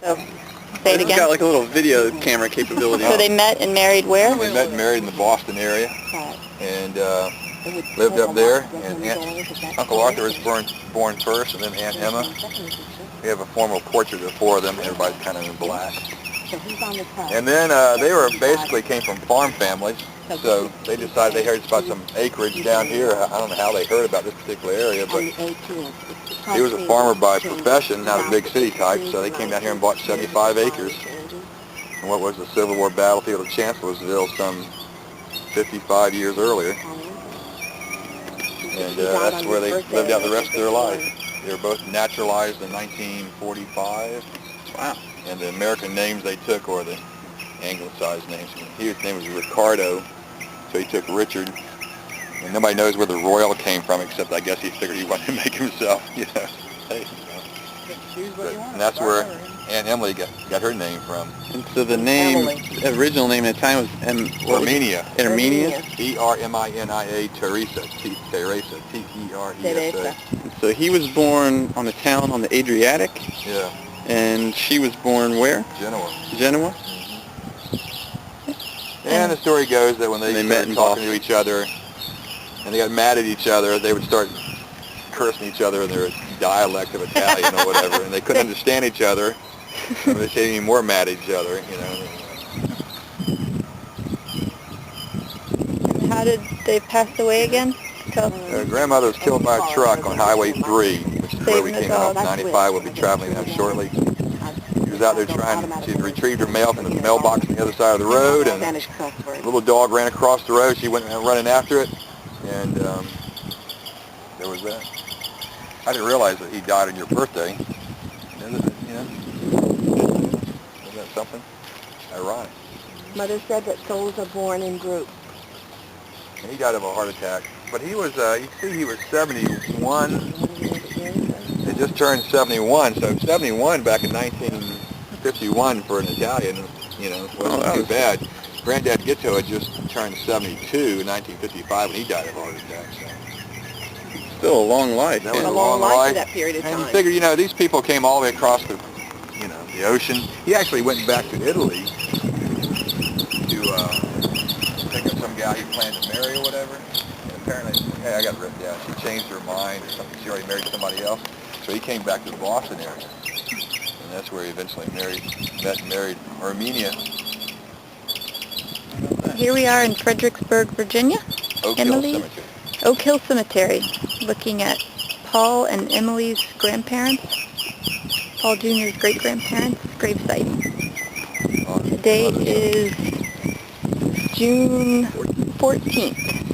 So, say it again. It's got like a little video camera capability. So they met and married where? They met and married in the Boston area, and lived up there. And Uncle Arthur was born first, and then Aunt Emma. We have a formal portrait of the four of them. Everybody's kind of in black. And then they basically came from farm families, so they decided they heard about some acreage down here. I don't know how they heard about this particular area, but he was a farmer by profession, not a big city type, so they came down here and bought 75 acres. And what was the Civil War battlefield of Chancellorsville some 55 years earlier. And that's where they lived out the rest of their life. They were both naturalized in 1945. Wow. And the American names they took were the anglicized names. His name was Ricardo, so he took Richard. And nobody knows where the Royal came from, except I guess he figured he wanted to make himself, you know. Hey, and that's where Aunt Emily got her name from. And so the name, the original name at the time was Erminia. Erminia? E-R-M-I-N-I-A, Teresa, Teresa, T-E-R-E-S-A. So he was born on a town on the Adriatic? Yeah. And she was born where? Genoa. Genoa? And the story goes that when they met started talking to each other, and they got mad at each other, they would start cursing each other in their dialect of Italian or whatever, and they couldn't understand each other, and they became even more mad at each other, you know. How did they pass away again? Her grandmother was killed by a truck on Highway 3, which is where we came off 95. We'll be traveling down shortly. She was out there she had retrieved her mail from the mailbox on the other side of the road, and a little dog ran across the road. She went running after it, and there was that. I didn't realize that he died on your birthday. You know, isn't that something? Ironic. Mother said that souls are born in groups. And he died of a heart attack. But he was, you see, he was 71. He just turned 71, so 71 back in 1951 for an Italian, you know, wasn't too bad. Granddad Gitto had just turned 72 in 1955 when he died of a heart attack. So. Still a long life. That was a long life for that period of time. And you figure, you know, these people came all the way across the, you know, the ocean. He actually went back to Italy to pick up some guy he planned to marry or whatever. And apparently, hey, I got ripped down. She changed her mind or something. She already married somebody else. So he came back to the Boston area. And that's where he eventually met and married Erminia. Here we are in Fredericksburg, Virginia. Oak Hill Cemetery. Oak Hill Cemetery, looking at Paul and Emily's grandparents, Paul Jr.'s great-grandparents' gravesite. Today is June 14th.